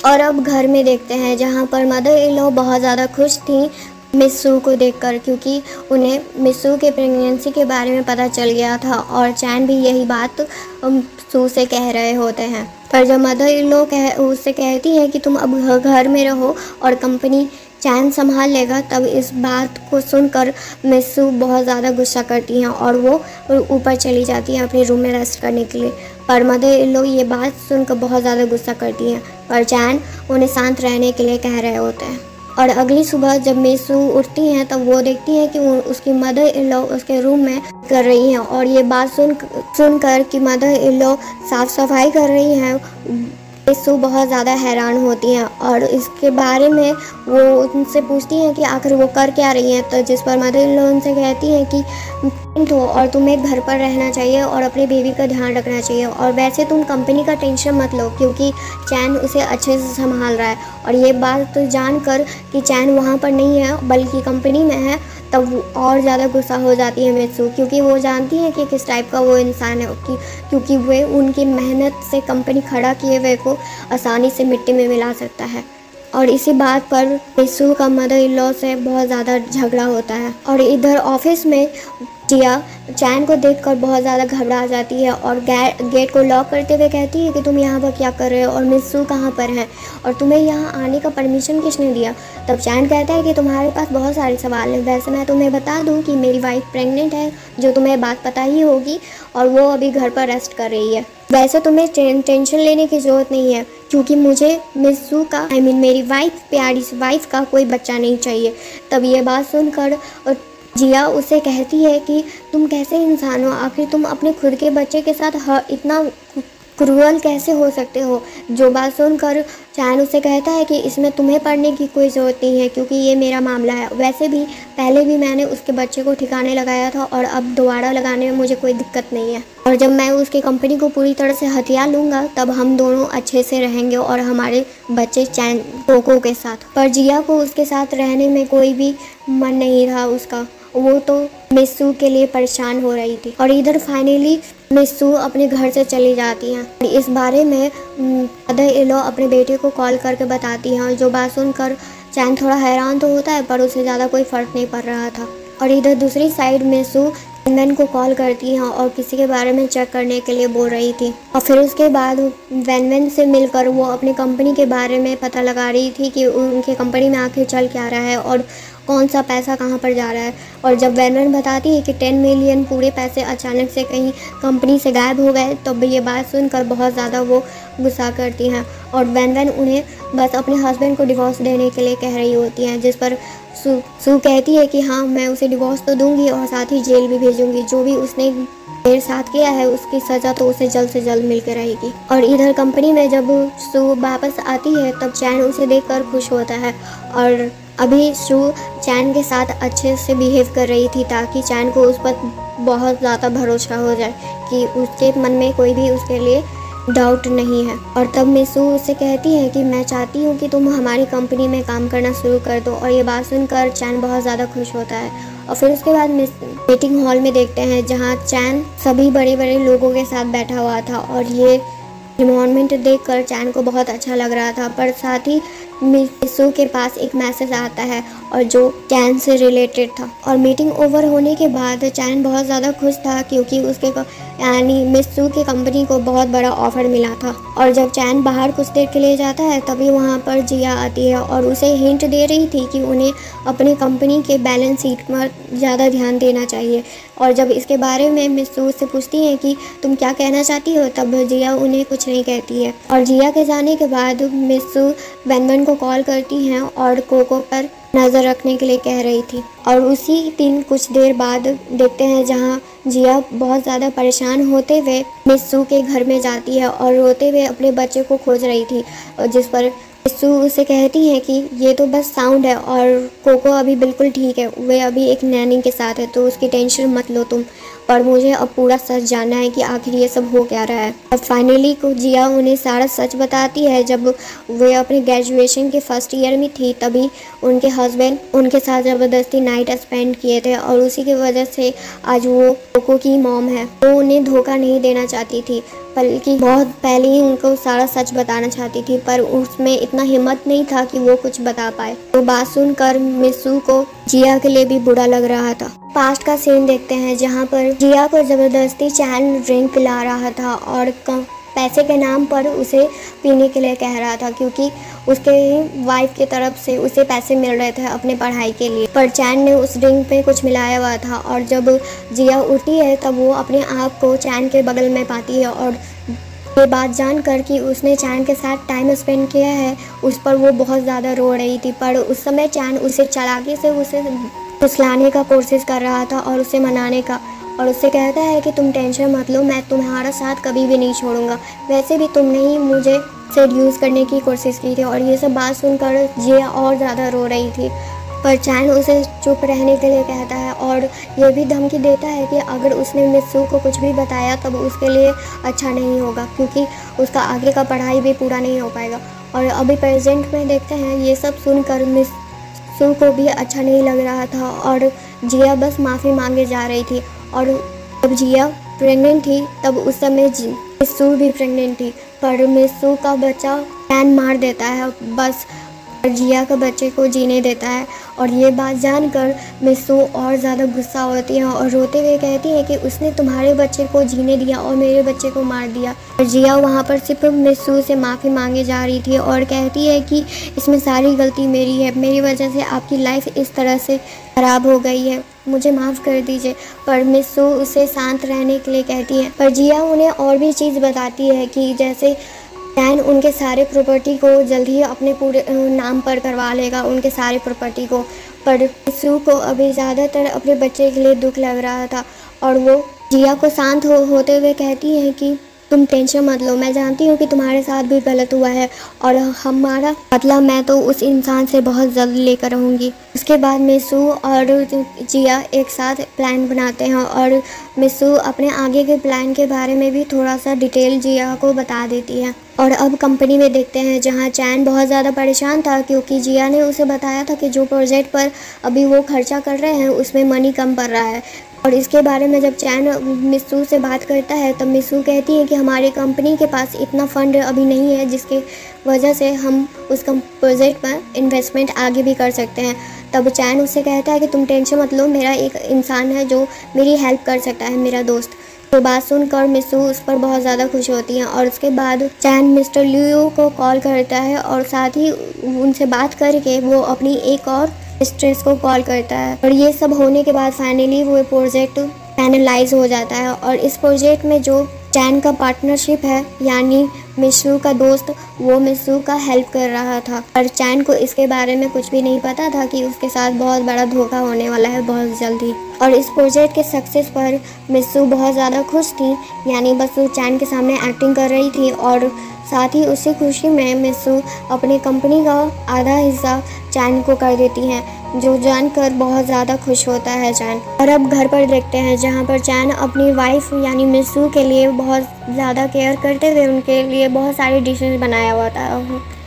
और अब घर में देखते हैं जहाँ पर मदर इन लॉ बहुत ज़्यादा खुश थी मिस सू को देखकर, क्योंकि उन्हें मिस सू के प्रेगनेंसी के बारे में पता चल गया था और चैन भी यही बात सू से कह रहे होते हैं। पर जब मदर इन लॉ उससे कहती है कि तुम अब घर में रहो और कंपनी चैन संभाल लेगा, तब इस बात को सुनकर मिस सू बहुत ज़्यादा गुस्सा करती हैं और वो ऊपर चली जाती हैं अपने रूम में रेस्ट करने के लिए। पर मदर इन लॉ ये बात सुनकर बहुत ज़्यादा गुस्सा करती हैं, पर चैन उन्हें शांत रहने के लिए कह रहे होते हैं। और अगली सुबह जब मिस सू उठती हैं तब वो देखती हैं कि उसकी मदर इन लॉ उसके रूम में कर रही हैं, और ये बात सुनकर कि मदर इन लॉ साफ़ सफाई कर रही हैं, मिस सू बहुत ज़्यादा हैरान होती हैं और इसके बारे में वो उनसे पूछती हैं कि आखिर वो कर क्या रही हैं। तो जिस पर मदर इन लॉ उनसे कहती हैं कि हो और तुम्हें घर पर रहना चाहिए और अपने बेबी का ध्यान रखना चाहिए, और वैसे तुम कंपनी का टेंशन मत लो क्योंकि चैन उसे अच्छे से संभाल रहा है। और ये बात तो जानकर कि चैन वहाँ पर नहीं है बल्कि कंपनी में है, तब और ज़्यादा गुस्सा हो जाती है मिस सू, क्योंकि वो जानती है कि किस टाइप का वो इंसान है, क्योंकि वे उनकी मेहनत से कंपनी खड़ा किए हुए को आसानी से मिट्टी में मिला सकता है। और इसी बात पर मिस सू का मदर इन लॉ से बहुत ज़्यादा झगड़ा होता है। और इधर ऑफिस में जिया चैन को देखकर बहुत ज़्यादा घबरा जाती है और गेट को लॉक करते हुए कहती है कि तुम यहाँ पर क्या कर रहे हो और मिस सू कहाँ पर हैं और तुम्हें यहाँ आने का परमिशन किसने दिया। तब चैन कहता है कि तुम्हारे पास बहुत सारे सवाल हैं, वैसे मैं तुम्हें बता दूँ कि मेरी वाइफ प्रेग्नेंट है, जो तुम्हें बात पता ही होगी, और वो अभी घर पर रेस्ट कर रही है। वैसे तुम्हें टेंशन लेने की ज़रूरत नहीं है क्योंकि मुझे मिस सू का मेरी वाइफ प्यारी सी वाइफ का कोई बच्चा नहीं चाहिए। तब ये बात सुनकर जिया उसे कहती है कि तुम कैसे इंसान हो, आखिर तुम अपने खुद के बच्चे के साथ इतना क्रूअल कैसे हो सकते हो। जो बात सुनकर चैन उसे कहता है कि इसमें तुम्हें पढ़ने की कोई ज़रूरत नहीं है क्योंकि ये मेरा मामला है, वैसे भी पहले भी मैंने उसके बच्चे को ठिकाने लगाया था और अब दोबारा लगाने में मुझे कोई दिक्कत नहीं है, और जब मैं उसकी कंपनी को पूरी तरह से हथिया लूँगा तब हम दोनों अच्छे से रहेंगे और हमारे बच्चे चैन कोको के साथ। पर जिया को उसके साथ रहने में कोई भी मन नहीं था उसका, वो तो मिस सू के लिए परेशान हो रही थी। और इधर फाइनली मिस सू अपने घर से चली जाती हैं। इस बारे में मदर इन लॉ अपने बेटे को कॉल करके बताती हैं, जो बात सुनकर चैन थोड़ा हैरान तो होता है पर उसे ज़्यादा कोई फ़र्क नहीं पड़ रहा था। और इधर दूसरी साइड मिस सू वैन को कॉल करती हैं और किसी के बारे में चेक करने के लिए बोल रही थी, और फिर उसके बाद वैन से मिलकर वो अपनी कंपनी के बारे में पता लगा रही थी कि उनके कंपनी में आखिर चल क्या रहा है और कौन सा पैसा कहाँ पर जा रहा है। और जब वैन बताती है कि 10 मिलियन पूरे पैसे अचानक से कहीं कंपनी से गायब हो गए, तब ये बात सुनकर बहुत ज़्यादा वो गुस्सा करती हैं और वैन उन्हें बस अपने हस्बैंड को डिवोर्स देने के लिए कह रही होती हैं, जिस पर सू कहती है कि हाँ मैं उसे डिवोर्स तो दूंगी और साथ ही जेल भी भेजूंगी, जो भी उसने मेरे साथ किया है उसकी सज़ा तो उसे जल्द से जल्द मिल के रहेगी। और इधर कंपनी में जब सू वापस आती है तब चैन उसे देखकर खुश होता है, और अभी सू चैन के साथ अच्छे से बिहेव कर रही थी ताकि चैन को उस पर बहुत ज़्यादा भरोसा हो जाए कि उसके मन में कोई भी उसके लिए डाउट नहीं है। और तब मिस सू उससे कहती है कि मैं चाहती हूँ कि तुम हमारी कंपनी में काम करना शुरू कर दो, और ये बात सुनकर चैन बहुत ज़्यादा खुश होता है। और फिर उसके बाद मीटिंग हॉल में देखते हैं जहाँ चैन सभी बड़े बड़े लोगों के साथ बैठा हुआ था, और ये इन्वायरमेंट देखकर चैन को बहुत अच्छा लग रहा था। पर साथ ही मिस सू के पास एक मैसेज आता है और जो चैन से रिलेटेड था। और मीटिंग ओवर होने के बाद चैन बहुत ज़्यादा खुश था क्योंकि उसके यानी मिस सू की कंपनी को बहुत बड़ा ऑफर मिला था। और जब चैन बाहर कुछ देर के लिए जाता है तभी वहाँ पर जिया आती है और उसे हिंट दे रही थी कि उन्हें अपनी कंपनी के बैलेंस शीट पर ज़्यादा ध्यान देना चाहिए। और जब इसके बारे में मिस सू से पूछती हैं कि तुम क्या कहना चाहती हो, तब जिया उन्हें कुछ नहीं कहती है। और जिया के जाने के बाद मिस सू वैन को कॉल करती हैं और कोको पर नज़र रखने के लिए कह रही थी। और उसी दिन कुछ देर बाद देखते हैं जहां जिया बहुत ज़्यादा परेशान होते हुए मिस सू के घर में जाती है और रोते हुए अपने बच्चे को खोज रही थी, और जिस पर मिस सू उसे कहती है कि ये तो बस साउंड है और कोको अभी बिल्कुल ठीक है, वे अभी एक नैनी के साथ है तो उसकी टेंशन मत लो तुम। पर मुझे अब पूरा सच जानना है कि आखिर ये सब हो क्या रहा है। अब फाइनली को जिया उन्हें सारा सच बताती है। जब वे अपने ग्रेजुएशन के फर्स्ट ईयर में थी तभी उनके हस्बैंड उनके साथ ज़बरदस्ती नाइट स्पेंड किए थे और उसी की वजह से आज वो कोको की मॉम है। वो उन्हें धोखा नहीं देना चाहती थी, बल्कि बहुत पहले ही उनको सारा सच बताना चाहती थी, पर उसमें इतना हिम्मत नहीं था कि वो कुछ बता पाए। तो बात सुनकर मिसू को जिया के लिए भी बुरा लग रहा था। पास्ट का सीन देखते हैं जहाँ पर जिया को ज़बरदस्ती चैन ड्रिंक पिला रहा था और पैसे के नाम पर उसे पीने के लिए कह रहा था, क्योंकि उसके वाइफ की तरफ से उसे पैसे मिल रहे थे अपने पढ़ाई के लिए। पर चैन ने उस ड्रिंक पे कुछ मिलाया हुआ था और जब जिया उठती है तब वो अपने आप को चैन के बगल में पाती है और ये बात जानकर कि उसने चैन के साथ टाइम स्पेंड किया है उस पर वो बहुत ज़्यादा रो रही थी। पर उस समय चैन उसे चालाकी से उसे फुसलाने का कोशिश कर रहा था और उसे मनाने का, और उससे कहता है कि तुम टेंशन मत लो, मैं तुम्हारा साथ कभी भी नहीं छोड़ूंगा, वैसे भी तुमने ही मुझे सेड्यूस करने की कोशिश की थी। और ये सब बात सुनकर जिया और ज़्यादा रो रही थी, पर चैन उसे चुप रहने के लिए कहता है और ये भी धमकी देता है कि अगर उसने मिसू को कुछ भी बताया तब उसके लिए अच्छा नहीं होगा, क्योंकि उसका आगे का पढ़ाई भी पूरा नहीं हो पाएगा। और अभी प्रेजेंट में देखते हैं ये सब सुनकर मिसू को भी अच्छा नहीं लग रहा था और जिया बस माफ़ी मांगे जा रही थी। और जब जिया प्रेग्नेंट थी तब उस समय मिसू भी प्रेग्नेंट थी, पर मिसू का बच्चा चैन मार देता है बस, और जिया का बच्चे को जीने देता है। और ये बात जानकर मिसू और ज़्यादा गुस्सा होती है और रोते हुए कहती है कि उसने तुम्हारे बच्चे को जीने दिया और मेरे बच्चे को मार दिया। और जिया वहाँ पर सिर्फ मिसू से माफ़ी मांगे जा रही थी और कहती है कि इसमें सारी गलती मेरी है, मेरी वजह से आपकी लाइफ इस तरह से ख़राब हो गई है, मुझे माफ़ कर दीजिए। पर मिसू उसे शांत रहने के लिए कहती है, पर जिया उन्हें और भी चीज़ बताती है कि जैसे चैन उनके सारे प्रॉपर्टी को जल्द ही अपने पूरे नाम पर करवा लेगा, उनके सारे प्रॉपर्टी को। पर मिसू को अभी ज़्यादातर अपने बच्चे के लिए दुख लग रहा था और वो जिया को शांत होते हुए कहती है कि तुम टेंशन मत लो, मैं जानती हूँ कि तुम्हारे साथ भी गलत हुआ है और हमारा बदला मैं तो उस इंसान से बहुत जल्द लेकर रहूँगी। उसके बाद मिसू और जिया एक साथ प्लान बनाते हैं और मिसू अपने आगे के प्लान के बारे में भी थोड़ा सा डिटेल जिया को बता देती है। और अब कंपनी में देखते हैं जहाँ चैन बहुत ज़्यादा परेशान था, क्योंकि जिया ने उसे बताया था कि जो प्रोजेक्ट पर अभी वो खर्चा कर रहे हैं उसमें मनी कम पड़ रहा है। और इसके बारे में जब चैन मिसू से बात करता है तब मिसू कहती है कि हमारी कंपनी के पास इतना फंड अभी नहीं है जिसके वजह से हम उस प्रोजेक्ट पर इन्वेस्टमेंट आगे भी कर सकते हैं। तब चैन उससे कहता है कि तुम टेंशन मत लो, मेरा एक इंसान है जो मेरी हेल्प कर सकता है, मेरा दोस्त। तो बात सुनकर मिसू उस पर बहुत ज़्यादा खुश होती हैं और उसके बाद चैन मिस्टर लियो को कॉल करता है और साथ ही उनसे बात करके वो अपनी एक और मिस्ट्रेस को कॉल करता है। और ये सब होने के बाद फाइनली वो प्रोजेक्ट फाइनलाइज हो जाता है और इस प्रोजेक्ट में जो चैन का पार्टनरशिप है यानी मिसू का दोस्त, वो मिसू का हेल्प कर रहा था। और चैन को इसके बारे में कुछ भी नहीं पता था कि उसके साथ बहुत बड़ा धोखा होने वाला है बहुत जल्दी। और इस प्रोजेक्ट के सक्सेस पर मिसू बहुत ज़्यादा खुश थी, यानी बस वो चैन के सामने एक्टिंग कर रही थी। और साथ ही उसी खुशी में मिसू अपनी कंपनी का आधा हिस्सा चैन को कर देती हैं, जो जानकर बहुत ज़्यादा खुश होता है चैन। और अब घर पर देखते हैं जहाँ पर चैन अपनी वाइफ यानी मिसू के लिए बहुत ज़्यादा केयर करते हुए उनके लिए बहुत सारी डिशेस बनाया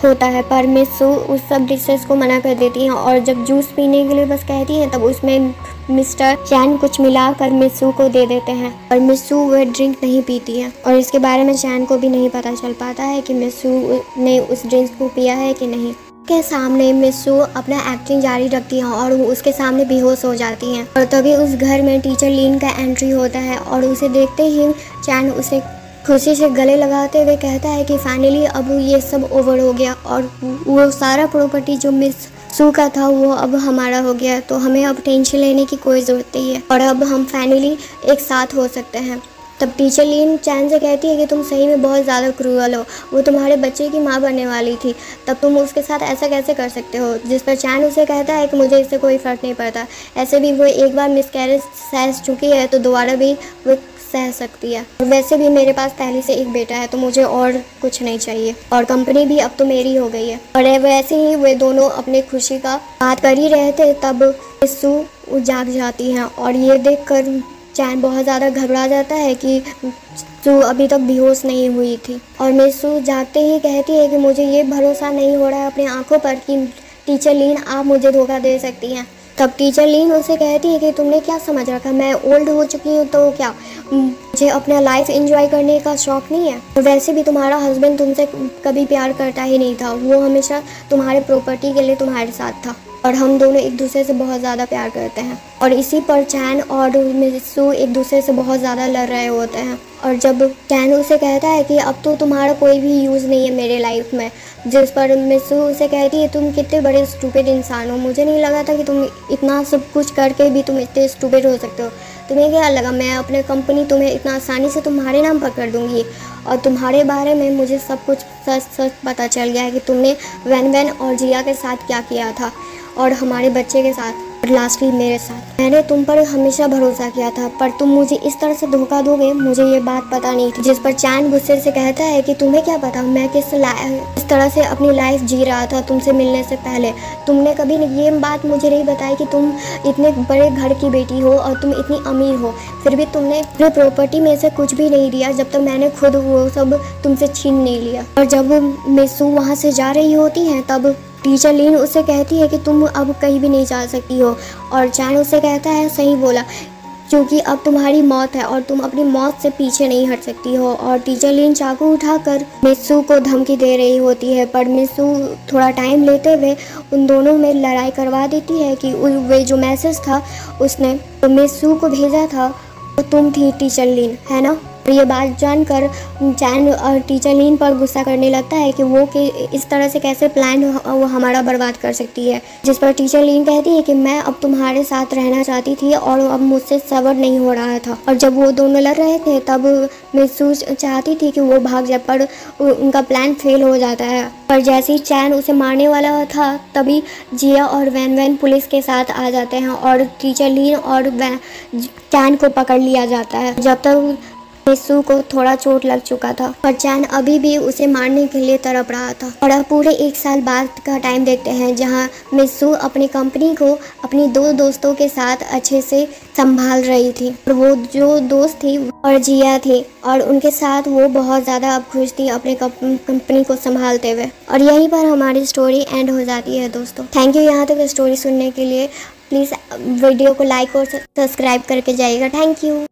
होता है, पर मिसू उस सब डिशेस को मना कर देती हैं और जब जूस पीने के लिए बस कहती हैं तब उसमें मिस्टर चैन कुछ मिलाकर मिसू को दे देते हैं और मिसू वह ड्रिंक नहीं पीती है। और इसके बारे में चैन को भी नहीं पता चल पाता है कि मिसू ने उस ड्रिंक को पिया है कि नहीं। के सामने मिसू अपना एक्टिंग जारी रखती हैं और वो उसके सामने बेहोश हो जाती हैं। और तभी उस घर में टीचर लीन का एंट्री होता है और उसे देखते ही चैन उसे खुशी से गले लगाते हुए कहता है कि फाइनली अब ये सब ओवर हो गया और वो सारा प्रॉपर्टी जो मिसू का था वो अब हमारा हो गया, तो हमें अब टेंशन लेने की कोई ज़रूरत नहीं है और अब हम फाइनली एक साथ हो सकते हैं। तब टीचर लीन चैन से कहती है कि तुम सही में बहुत ज़्यादा क्रूअल हो, वो तुम्हारे बच्चे की माँ बनने वाली थी, तब तुम उसके साथ ऐसा कैसे कर सकते हो। जिस पर चैन उसे कहता है कि मुझे इससे कोई फ़र्क नहीं पड़ता, ऐसे भी वो एक बार मिसकैरेज सह चुकी है तो दोबारा भी वो सह सकती है, और वैसे भी मेरे पास पहले से एक बेटा है तो मुझे और कुछ नहीं चाहिए और कंपनी भी अब तो मेरी हो गई है। और वैसे ही वे दोनों अपने खुशी का बात कर ही रहे थे तब मिसू जाग जाती हैं और ये देखकर चैन बहुत ज़्यादा घबरा जाता है कि सू अभी तक बेहोश नहीं हुई थी। और मिस सू जागते ही कहती है कि मुझे ये भरोसा नहीं हो रहा है अपनी आंखों पर कि टीचर लीन आप मुझे धोखा दे सकती हैं। तब टीचर लीन उसे कहती है कि तुमने क्या समझ रखा, मैं ओल्ड हो चुकी हूँ तो क्या, मुझे अपना लाइफ एंजॉय करने का शौक़ नहीं है। वैसे भी तुम्हारा हस्बैंड तुमसे कभी प्यार करता ही नहीं था, वो हमेशा तुम्हारे प्रॉपर्टी के लिए तुम्हारे साथ था और हम दोनों एक दूसरे से बहुत ज़्यादा प्यार करते हैं। और इसी पर चैन और मिस सू एक दूसरे से बहुत ज़्यादा लड़ रहे होते हैं। और जब चैन उसे कहता है कि अब तो तुम्हारा कोई भी यूज़ नहीं है मेरे लाइफ में, जिस पर मिस सू उसे कहती है तुम कितने बड़े स्टूपिड इंसान हो, मुझे नहीं लगा था कि तुम इतना सब कुछ करके भी तुम इतने स्टूपिड हो सकते हो। तुम्हें क्या लगा मैं अपने कंपनी तुम्हें इतना आसानी से तुम्हारे नाम पर कर दूँगी। और तुम्हारे बारे में मुझे सब कुछ सच सच पता चल गया है कि तुमने वैन वैन और जिया के साथ क्या किया था और हमारे बच्चे के साथ और लास्टली मेरे साथ। मैंने तुम पर हमेशा भरोसा किया था, पर तुम मुझे इस तरह से धोखा दोगे मुझे ये बात पता नहीं थी। जिस पर चैन गुस्से से कहता है कि तुम्हें क्या पता मैं किस तरह से अपनी लाइफ जी रहा था तुमसे मिलने से पहले। तुमने कभी ये बात मुझे नहीं बताई कि तुम इतने बड़े घर की बेटी हो और तुम इतनी अमीर हो, फिर भी तुमने अपने प्रॉपर्टी में से कुछ भी नहीं दिया जब तक मैंने खुद वो सब तुमसे छीन नहीं लिया। और जब मिस सू वहाँ से जा रही होती हैं तब टीचर लीन उसे कहती है कि तुम अब कहीं भी नहीं जा सकती हो। और चैन उसे कहता है सही बोला, क्योंकि अब तुम्हारी मौत है और तुम अपनी मौत से पीछे नहीं हट सकती हो। और टीचर लीन चाकू उठाकर मिस सू को धमकी दे रही होती है, पर मिस सू थोड़ा टाइम लेते हुए उन दोनों में लड़ाई करवा देती है कि वे जो मैसेज था उसने तो मिस सू को भेजा था तो तुम थी टीचर लीन, है ना। ये बात जानकर चैन और टीचर लीन पर गुस्सा करने लगता है कि वो कि इस तरह से कैसे प्लान वो हमारा बर्बाद कर सकती है। जिस पर टीचर लीन कहती है कि मैं अब तुम्हारे साथ रहना चाहती थी और अब मुझसे सब्र नहीं हो रहा था। और जब वो दोनों लड़ रहे थे तब मिस सू चाहती थी कि वो भाग जाए, पर उनका प्लान फेल हो जाता है। पर जैसे ही चैन उसे मारने वाला था तभी जिया और वैन वैन पुलिस के साथ आ जाते हैं और टीचर लीन और चैन को पकड़ लिया जाता है। जब तक मिस सू को थोड़ा चोट लग चुका था और चैन अभी भी उसे मारने के लिए तड़प रहा था। और अब पूरे 1 साल बाद का टाइम देखते हैं जहां मिस सू अपनी कंपनी को अपनी 2 दोस्तों के साथ अच्छे से संभाल रही थी। और वो जो दोस्त थी और जिया थी और उनके साथ वो बहुत ज़्यादा अब खुश थी अपने कंपनी को संभालते हुए। और यहीं पर हमारी स्टोरी एंड हो जाती है दोस्तों। थैंक यू यहाँ तक स्टोरी सुनने के लिए। प्लीज़ वीडियो को लाइक और सब्सक्राइब करके जाइएगा। Thank you.